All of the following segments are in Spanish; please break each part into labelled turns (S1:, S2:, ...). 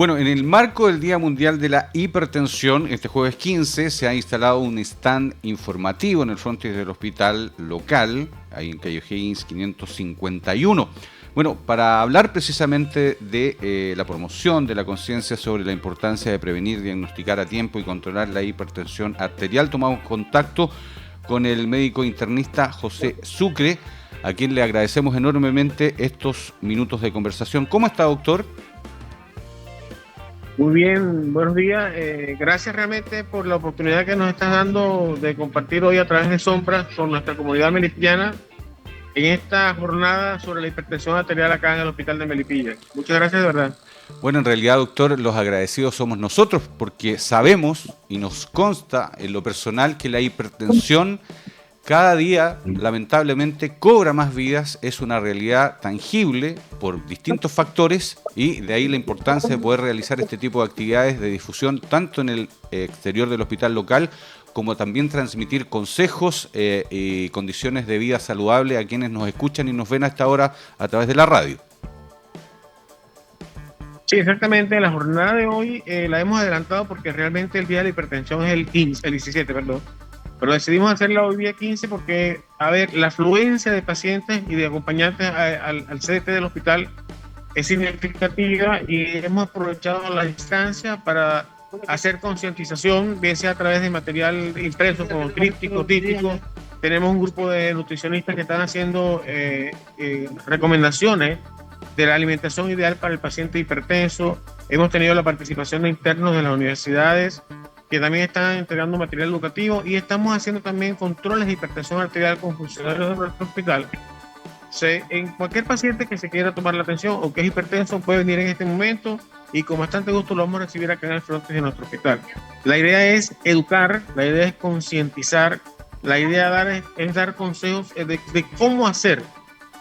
S1: Bueno, en el marco del Día Mundial de la Hipertensión, este jueves 15 se ha instalado un stand informativo en el frontis del hospital local, ahí en calle O'Higgins 551. Bueno, para hablar precisamente de la promoción de la conciencia sobre la importancia de prevenir, diagnosticar a tiempo y controlar la hipertensión arterial, tomamos contacto con el médico internista José Sucre, a quien le agradecemos enormemente estos minutos de conversación. ¿Cómo está, doctor?
S2: Muy bien, buenos días. Gracias realmente por la oportunidad que nos estás dando de compartir hoy a través de Sombras con nuestra comunidad melipiana en esta jornada sobre la hipertensión arterial acá en el hospital de Melipilla. Muchas gracias, de verdad.
S1: Bueno, en realidad, doctor, los agradecidos somos nosotros porque sabemos y nos consta en lo personal que la hipertensión cada día, lamentablemente, cobra más vidas, es una realidad tangible por distintos factores y de ahí la importancia de poder realizar este tipo de actividades de difusión tanto en el exterior del hospital local como también transmitir consejos y condiciones de vida saludable a quienes nos escuchan y nos ven a esta hora a través de la radio.
S2: Sí, exactamente. La jornada de hoy la hemos adelantado porque realmente el día de la hipertensión es el 17, perdón. Pero decidimos hacerla hoy día 15 porque, a ver, la afluencia de pacientes y de acompañantes al CDT del hospital es significativa y hemos aprovechado la instancia para hacer concientización, bien sea a través de material impreso como tríptico, típico. Tenemos un grupo de nutricionistas que están haciendo recomendaciones de la alimentación ideal para el paciente hipertenso. Hemos tenido la participación de internos de las universidades que también están entregando material educativo y estamos haciendo también controles de hipertensión arterial con funcionarios de nuestro hospital. En cualquier paciente que se quiera tomar la atención o que es hipertenso puede venir en este momento y con bastante gusto lo vamos a recibir acá en el frontis de nuestro hospital. La idea es educar, la idea es concientizar, la idea es dar consejos de cómo hacer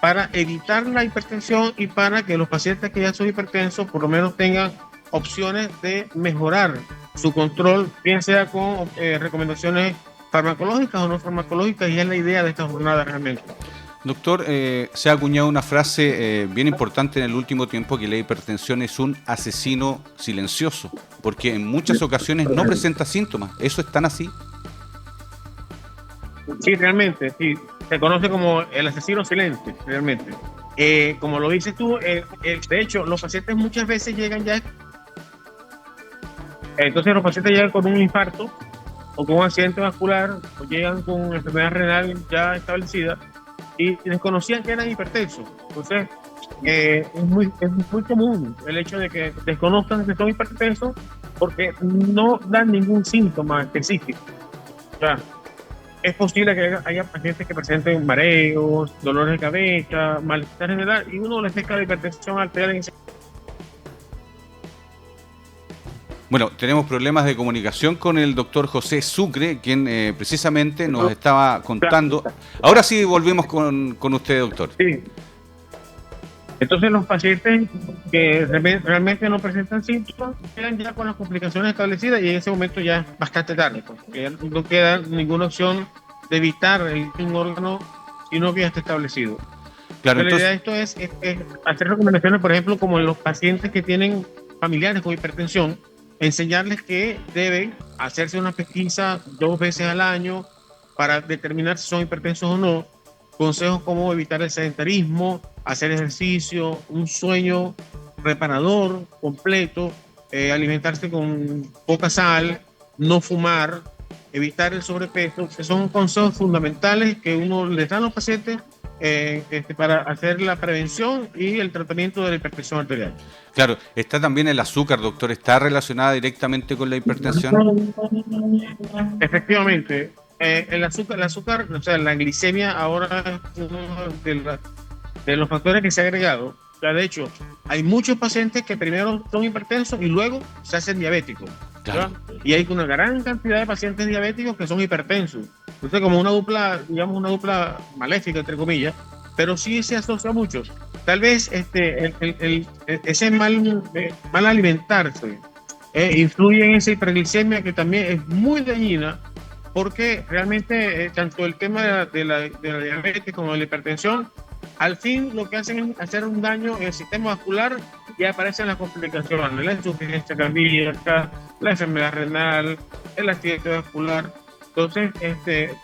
S2: para evitar la hipertensión y para que los pacientes que ya son hipertensos por lo menos tengan opciones de mejorar su control, bien sea con recomendaciones farmacológicas o no farmacológicas, y es la idea de esta jornada realmente.
S1: Doctor, se ha acuñado una frase bien importante en el último tiempo, que la hipertensión es un asesino silencioso, porque en muchas ocasiones no presenta síntomas. ¿Eso es tan así?
S2: Sí, realmente, sí. Se conoce como el asesino silente, realmente. Como lo dices tú, de hecho, los pacientes muchas veces llegan ya. Entonces los pacientes llegan con un infarto o con un accidente vascular o llegan con enfermedad renal ya establecida y desconocían que eran hipertensos. Entonces es muy común el hecho de que desconozcan que son hipertensos porque no dan ningún síntoma específico. O sea, es posible que haya pacientes que presenten mareos, dolores de cabeza, malestar general y uno les detecta la hipertensión arterial en ese.
S1: Bueno, tenemos problemas de comunicación con el doctor José Sucre, quien precisamente nos estaba contando. Ahora sí volvemos con usted, doctor.
S2: Sí. Entonces los pacientes que realmente no presentan síntomas quedan ya con las complicaciones establecidas y en ese momento ya es bastante tarde, porque ya no queda ninguna opción de evitar un órgano sino que ya está establecido.
S1: Claro,
S2: entonces, la idea de esto es hacer recomendaciones, por ejemplo, como en los pacientes que tienen familiares con hipertensión, enseñarles que deben hacerse una pesquisa 2 veces al año para determinar si son hipertensos o no. Consejos como evitar el sedentarismo, hacer ejercicio, un sueño reparador, completo, alimentarse con poca sal, no fumar, evitar el sobrepeso, que son consejos fundamentales que uno les da a los pacientes para hacer la prevención y el tratamiento de la hipertensión arterial.
S1: Claro, está también el azúcar, doctor, ¿está relacionada directamente con la hipertensión?
S2: Efectivamente, el azúcar, o sea, la glicemia ahora es uno de los factores que se ha agregado. O sea, de hecho, hay muchos pacientes que primero son hipertensos y luego se hacen diabéticos.
S1: Claro.
S2: Y hay una gran cantidad de pacientes diabéticos que son hipertensos. Entonces, como una dupla, digamos, una dupla maléfica, entre comillas, pero sí se asocia mucho. Tal vez ese mal alimentarse influye en esa hiperglicemia que también es muy dañina, porque realmente tanto el tema de la diabetes como de la hipertensión, al fin lo que hacen es hacer un daño en el sistema vascular y aparecen las complicaciones, la insuficiencia cardíaca, la enfermedad renal, el accidente vascular. Entonces,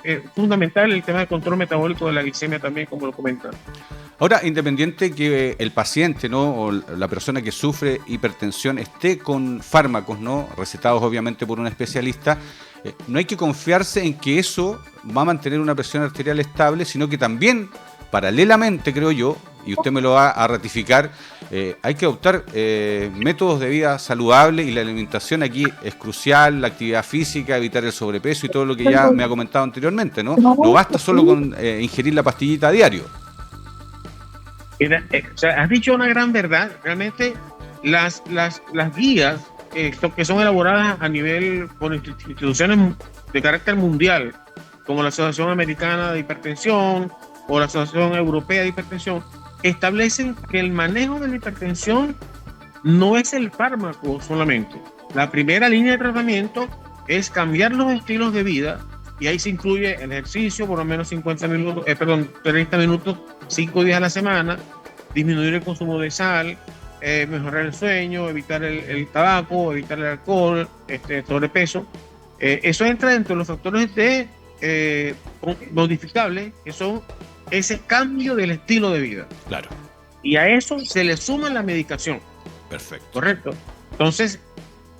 S2: es fundamental el tema del control metabólico de la glicemia también, como lo comentan.
S1: Ahora, independiente que el paciente, ¿no?, o la persona que sufre hipertensión esté con fármacos, ¿no?, recetados obviamente por un especialista, no hay que confiarse en que eso va a mantener una presión arterial estable, sino que también, paralelamente, creo yo, y usted me lo va a ratificar, hay que adoptar métodos de vida saludable, y la alimentación aquí es crucial, la actividad física, evitar el sobrepeso y todo lo que ya me ha comentado anteriormente, ¿no? No basta solo con ingerir la pastillita a diario.
S2: O sea, has dicho una gran verdad. Realmente las guías que son elaboradas a nivel por instituciones de carácter mundial, como la Asociación Americana de Hipertensión o la Asociación Europea de Hipertensión, establecen que el manejo de la hipertensión no es el fármaco solamente. La primera línea de tratamiento es cambiar los estilos de vida, y ahí se incluye el ejercicio, por lo menos 30 minutos, 5 días a la semana, disminuir el consumo de sal, mejorar el sueño, evitar el tabaco, evitar el alcohol, sobrepeso. Eso entra dentro de los factores modificables, que son ese cambio del estilo de vida.
S1: Claro.
S2: Y a eso se le suma la medicación.
S1: Perfecto.
S2: Correcto. Entonces,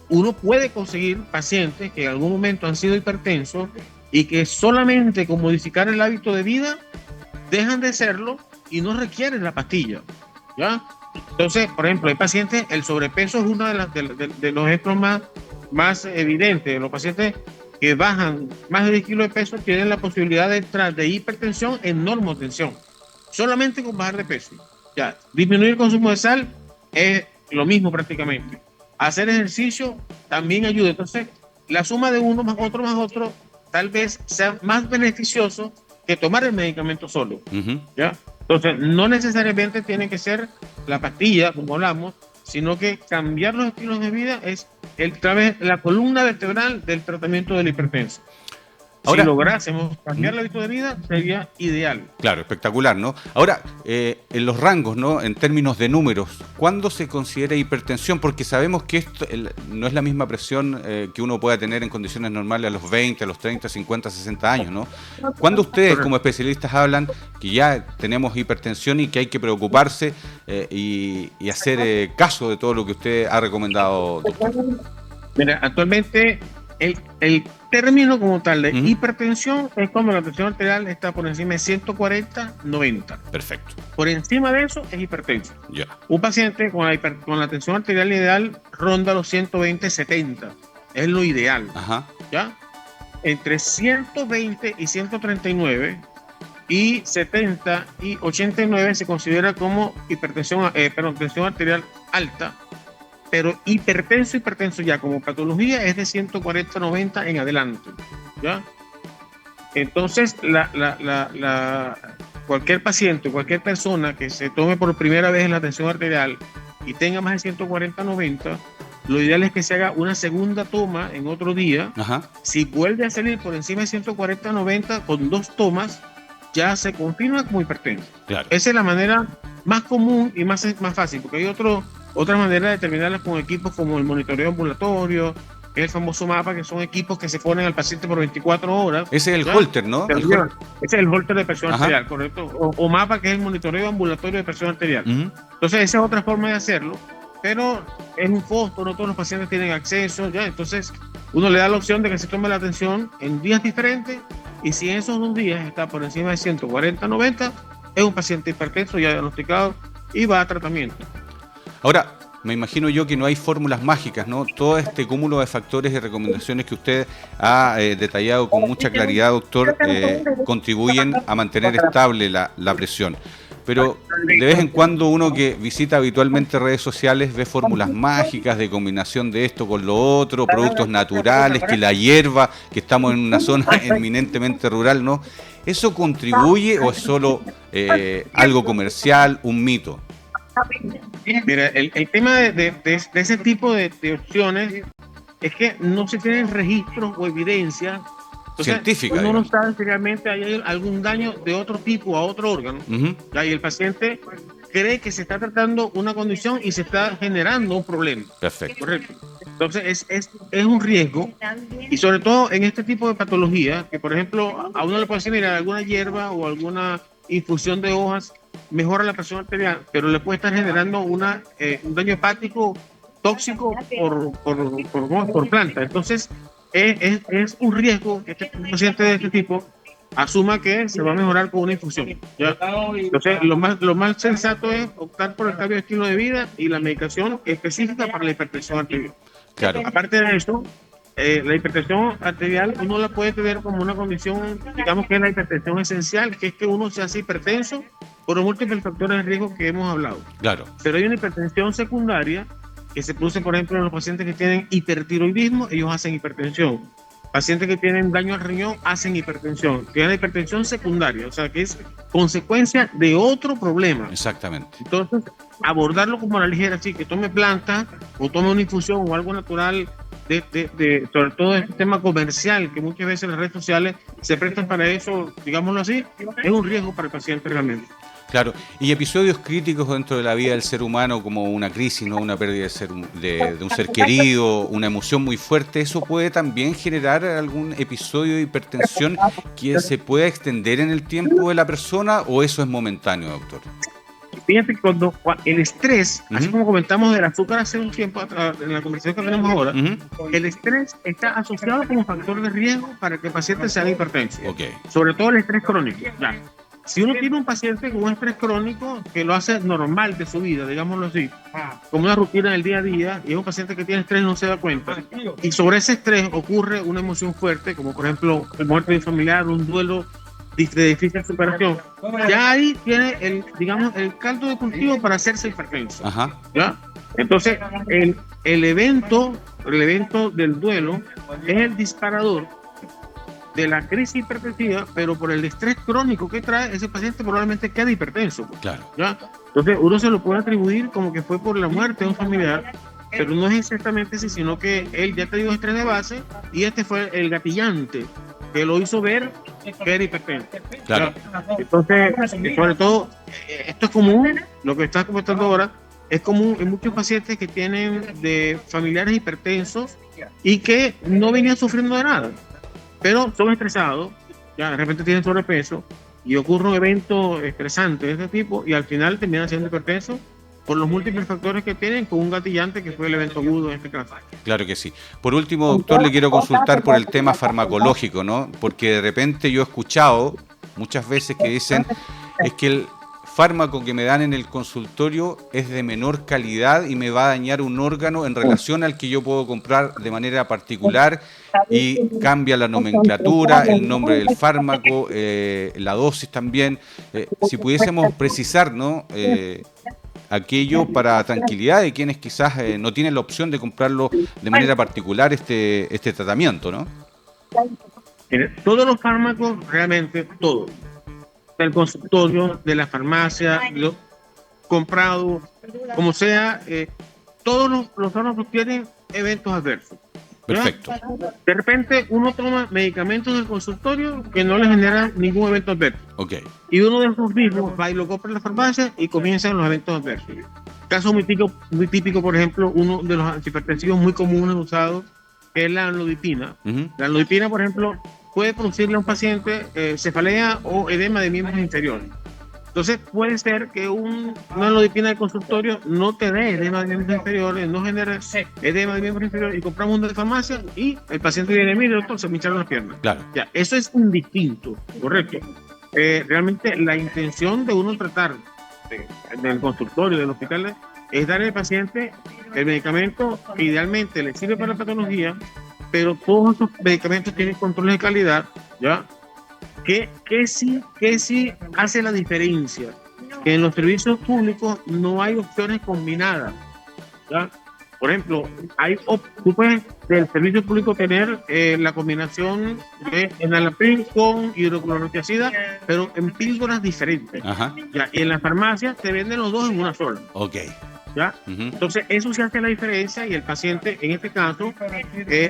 S2: uno puede conseguir pacientes que en algún momento han sido hipertensos y que solamente con modificar el hábito de vida dejan de serlo y no requieren la pastilla, ¿ya? Entonces, por ejemplo, hay pacientes, el sobrepeso es uno de los ejemplos más evidentes. Los pacientes que bajan más de 10 kilos de peso tienen la posibilidad de entrar de hipertensión en normotensión, solamente con bajar de peso. Ya, disminuir el consumo de sal es lo mismo prácticamente. Hacer ejercicio también ayuda. Entonces, la suma de uno más otro, tal vez sea más beneficioso que tomar el medicamento solo. ¿Ya? Entonces, no necesariamente tiene que ser la pastilla, como hablamos, sino que cambiar los estilos de vida es la columna vertebral del tratamiento del hipertenso. Ahora, si lográsemos cambiar el hábito de vida, sería ideal.
S1: Claro, espectacular, ¿no? Ahora, en los rangos, ¿no?, en términos de números, ¿cuándo se considera hipertensión? Porque sabemos que esto no es la misma presión que uno pueda tener en condiciones normales a los 20, a los 30, 50, 60 años, ¿no? ¿Cuándo ustedes, como especialistas, hablan que ya tenemos hipertensión y que hay que preocuparse y hacer caso de todo lo que usted ha recomendado, doctor?
S2: Mira, actualmente el término como tal de hipertensión es cuando la presión arterial está por encima de 140/90.
S1: Perfecto.
S2: Por encima de eso es hipertenso.
S1: Ya.
S2: Un paciente con la tensión arterial ideal ronda los 120/70. Es lo ideal.
S1: Ajá.
S2: ¿Ya? Entre 120 y 139 y 70 y 89 se considera como tensión arterial alta. Pero hipertenso ya como patología es de 140/90 en adelante, ¿ya? Entonces, cualquier paciente, cualquier persona que se tome por primera vez la tensión arterial y tenga más de 140/90, lo ideal es que se haga una segunda toma en otro día.
S1: Ajá.
S2: Si vuelve a salir por encima de 140/90 con 2 tomas, ya se confirma como hipertenso.
S1: Claro.
S2: Esa es la manera más común y más fácil, porque hay otra manera de determinarlas con equipos como el monitoreo ambulatorio, que es el famoso mapa, que son equipos que se ponen al paciente por 24 horas.
S1: Ese es el Holter, ¿no?
S2: Ese es el Holter de presión arterial, correcto. O mapa, que es el monitoreo ambulatorio de presión arterial. Entonces, esa es otra forma de hacerlo, pero es un costo, no todos los pacientes tienen acceso, ¿ya? Entonces, uno le da la opción de que se tome la atención en días diferentes, y si en esos 2 días está por encima de 140/90, es un paciente hipertenso ya diagnosticado y va a tratamiento.
S1: Ahora, me imagino yo que no hay fórmulas mágicas, ¿no? Todo este cúmulo de factores y recomendaciones que usted ha detallado con mucha claridad, doctor, contribuyen a mantener estable la presión. Pero de vez en cuando uno que visita habitualmente redes sociales ve fórmulas mágicas de combinación de esto con lo otro, productos naturales, que la hierba, que estamos en una zona eminentemente rural, ¿no? ¿Eso contribuye o es solo algo comercial, un mito?
S2: Mira, el tema de ese tipo de opciones es que no se tienen registros o evidencia
S1: científica.
S2: Uno no sabe si realmente hay algún daño de otro tipo a otro órgano. Y el paciente cree que se está tratando una condición y se está generando un problema.
S1: Perfecto.
S2: Correcto. Entonces es un riesgo, y sobre todo en este tipo de patología, que por ejemplo a uno le puede decir, mira, alguna hierba o alguna infusión de hojas mejora la presión arterial, pero le puede estar generando un daño hepático tóxico por planta. Entonces es un riesgo que este paciente de este tipo asuma que se va a mejorar con una infusión, ¿ya? Entonces, lo más sensato es optar por el cambio de estilo de vida y la medicación específica para la hipertensión arterial.
S1: Claro.
S2: Aparte de eso, la hipertensión arterial uno la puede tener como una condición, digamos que es la hipertensión esencial, que es que uno se hace hipertenso por los múltiples factores de riesgo que hemos hablado.
S1: Claro.
S2: Pero hay una hipertensión secundaria que se produce, por ejemplo, en los pacientes que tienen hipertiroidismo, ellos hacen hipertensión. Pacientes que tienen daño al riñón hacen hipertensión. Tienen hipertensión secundaria, o sea, que es consecuencia de otro problema.
S1: Exactamente.
S2: Entonces, abordarlo como a la ligera, así que tome planta o tome una infusión o algo natural, sobre todo el tema comercial, que muchas veces las redes sociales se prestan para eso, digámoslo así, es un riesgo para el paciente realmente.
S1: Claro, y episodios críticos dentro de la vida del ser humano, como una crisis, ¿no? Una pérdida de un ser querido, una emoción muy fuerte, ¿eso puede también generar algún episodio de hipertensión que se pueda extender en el tiempo de la persona, o eso es momentáneo, doctor?
S2: Fíjate que cuando el estrés, así como comentamos del azúcar hace un tiempo en la conversación que tenemos ahora, el estrés está asociado como factor de riesgo para que el paciente sea hipertenso.
S1: Okay.
S2: Sobre todo el estrés crónico. Ya. Si uno tiene un paciente con un estrés crónico que lo hace normal de su vida, digámoslo así, como una rutina del día a día, y es un paciente que tiene estrés y no se da cuenta, y sobre ese estrés ocurre una emoción fuerte, como por ejemplo la muerte de un familiar, un duelo de difícil superación, ya ahí tiene el caldo de cultivo para hacerse hipertenso.
S1: Ajá.
S2: ¿Ya? Entonces, el evento del duelo es el disparador de la crisis hipertensiva, pero por el estrés crónico que trae, ese paciente probablemente quede hipertenso.
S1: Claro.
S2: ¿Ya? Entonces, uno se lo puede atribuir como que fue por la muerte de un familiar, pero no es exactamente así, sino que él ya te dio estrés de base y este fue el gatillante que lo hizo ver que era hipertenso.
S1: Claro.
S2: Entonces, sobre todo, esto es común, lo que estás comentando ahora, es común en muchos pacientes que tienen de familiares hipertensos y que no venían sufriendo de nada, pero son estresados, ya de repente tienen sobrepeso y ocurre un evento estresante de este tipo y al final terminan siendo hipertensos por los múltiples factores que tienen, con un gatillante que fue el evento agudo en este caso.
S1: Claro que sí. Por último, doctor, le quiero consultar por el tema farmacológico, ¿no? Porque de repente yo he escuchado muchas veces que dicen es que el fármaco que me dan en el consultorio es de menor calidad y me va a dañar un órgano en relación al que yo puedo comprar de manera particular, y cambia la nomenclatura, el nombre del fármaco, la dosis también. Si pudiésemos precisar, ¿no? Aquello para tranquilidad de quienes quizás no tienen la opción de comprarlo de manera particular, este tratamiento, ¿no?
S2: Todos los fármacos, realmente todos, del consultorio, de la farmacia, lo comprado, como sea, todos los fármacos tienen eventos adversos.
S1: Perfecto.
S2: De repente uno toma medicamentos del consultorio que no le generan ningún evento adverso.
S1: Okay.
S2: Y uno de esos mismos va y lo compra en la farmacia y comienzan los eventos adversos. Caso muy típico, por ejemplo, uno de los antihipertensivos muy comunes usados es la amlodipina. La amlodipina, por ejemplo, puede producirle a un paciente cefalea o edema de miembros inferiores. Entonces puede ser que una amlodipina de consultorio no te dé edema de miembros inferiores, no genere edema de miembros inferiores, y compramos uno de farmacia y el paciente viene, mire doctor, se me hincharon las piernas.
S1: Claro.
S2: Ya, eso es indistinto, correcto. Realmente la intención de uno tratar del consultorio, del hospital, es darle al paciente el medicamento que idealmente le sirve para la patología, pero todos esos medicamentos tienen controles de calidad, ¿ya? Que sí hace la diferencia, que en los servicios públicos no hay opciones combinadas, ¿ya? Por ejemplo, tú puedes del servicio público tener la combinación de enalapril con hidroclorotiazida, pero en píldoras diferentes.
S1: Ajá.
S2: ¿Ya? Y en las farmacias te venden los dos en una sola.
S1: Ok.
S2: ¿Ya? Entonces, eso sí hace la diferencia, y el paciente, en este caso,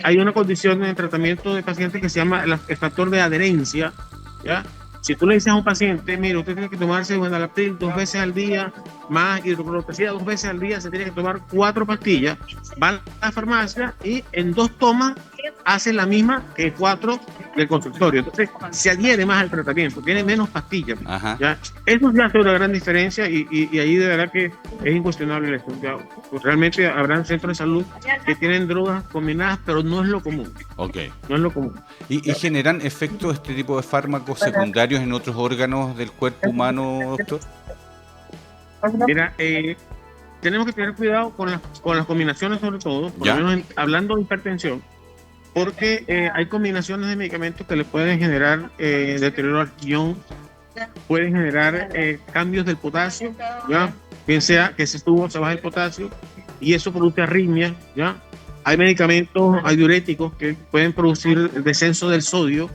S2: hay una condición en el tratamiento de pacientes que se llama el factor de adherencia, ¿ya? Si tú le dices a un paciente, mire, usted tiene que tomarse Enalapril 2 veces al día, más hidroclorotiazida 2 veces al día, se tiene que tomar 4 pastillas, va a la farmacia y en 2 tomas hace la misma que 4 del consultorio. Entonces se adhiere más al tratamiento, tiene menos pastillas. ¿Ya? Eso ya hace una gran diferencia y ahí de verdad que es incuestionable esto. ¿Ya? Pues realmente habrán centros de salud que tienen drogas combinadas, pero no es lo común.
S1: Okay.
S2: No es lo común.
S1: ¿Y generan efectos este tipo de fármacos secundarios en otros órganos del cuerpo humano, doctor?
S2: Mira, tenemos que tener cuidado con las combinaciones, sobre todo, por lo menos hablando de hipertensión, porque hay combinaciones de medicamentos que le pueden generar deterioro al riñón, pueden generar cambios del potasio, ¿ya? Bien sea que se baja el potasio y eso produce arritmias, ¿ya? Hay medicamentos, hay diuréticos que pueden producir descenso del sodio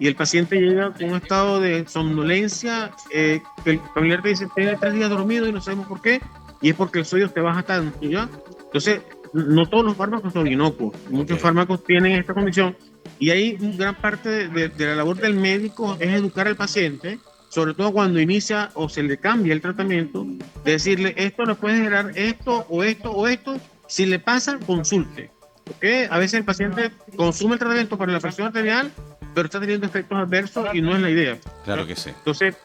S2: y el paciente llega con un estado de somnolencia que el familiar te dice, tiene 3 días dormido y no sabemos por qué, y es porque el sodio te baja tanto, ¿ya? Entonces, no todos los fármacos son inocuos, muchos fármacos tienen esta condición y ahí gran parte de la labor del médico es educar al paciente, sobre todo cuando inicia o se le cambia el tratamiento, de decirle, esto le puede generar esto o esto o esto, si le pasa, consulte. Porque a veces el paciente consume el tratamiento para la presión arterial, pero está teniendo efectos adversos y no es la idea.
S1: Claro que sí.
S2: Entonces,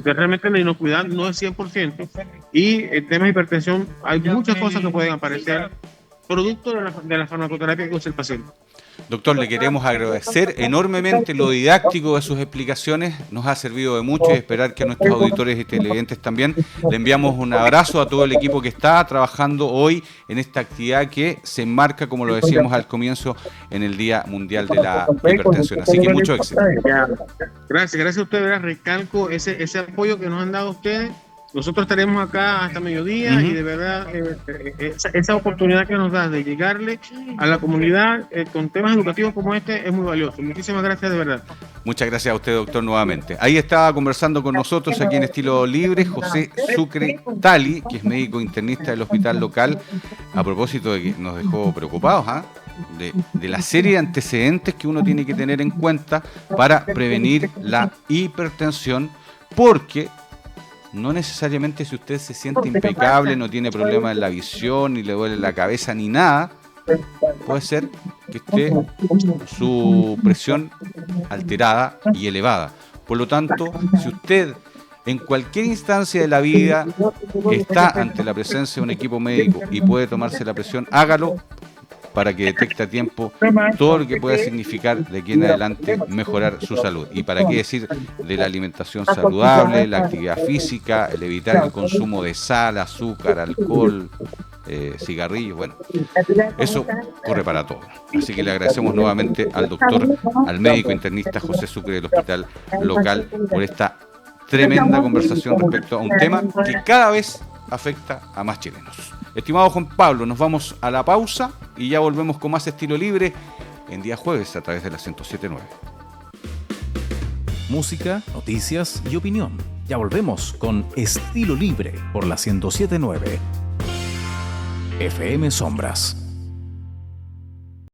S2: realmente la inocuidad no es 100% y en temas de hipertensión hay muchas cosas que pueden aparecer producto de la farmacoterapia que usa el paciente.
S1: Doctor, le queremos agradecer enormemente lo didáctico de sus explicaciones, nos ha servido de mucho y esperar que a nuestros auditores y televidentes también. Le enviamos un abrazo a todo el equipo que está trabajando hoy en esta actividad que se enmarca, como lo decíamos al comienzo, en el Día Mundial de la Hipertensión. Así que mucho éxito.
S2: Gracias a ustedes, recalco ese apoyo que nos han dado ustedes. Nosotros estaremos acá hasta mediodía y de verdad esa oportunidad que nos da de llegarle a la comunidad con temas educativos como este es muy valioso. Muchísimas gracias de verdad.
S1: Muchas gracias a usted, doctor, nuevamente. Ahí estaba conversando con nosotros aquí en Estilo Libre José Sucre Tali, que es médico internista del hospital local, a propósito de que nos dejó preocupados, de la serie de antecedentes que uno tiene que tener en cuenta para prevenir la hipertensión, porque no necesariamente si usted se siente impecable, no tiene problemas en la visión, ni le duele la cabeza, ni nada, puede ser que esté su presión alterada y elevada. Por lo tanto, si usted en cualquier instancia de la vida está ante la presencia de un equipo médico y puede tomarse la presión, hágalo para que detecte a tiempo todo lo que pueda significar de aquí en adelante mejorar su salud. Y para qué decir de la alimentación saludable, la actividad física, el evitar el consumo de sal, azúcar, alcohol, cigarrillos, bueno, eso corre para todo. Así que le agradecemos nuevamente al doctor, al médico internista José Sucre del hospital local por esta tremenda conversación respecto a un tema que cada vez afecta a más chilenos. Estimado Juan Pablo, nos vamos a la pausa y ya volvemos con más Estilo Libre en día jueves a través de la 107.9.
S3: Música, noticias y opinión. Ya volvemos con Estilo Libre por la 107.9. FM Sombras.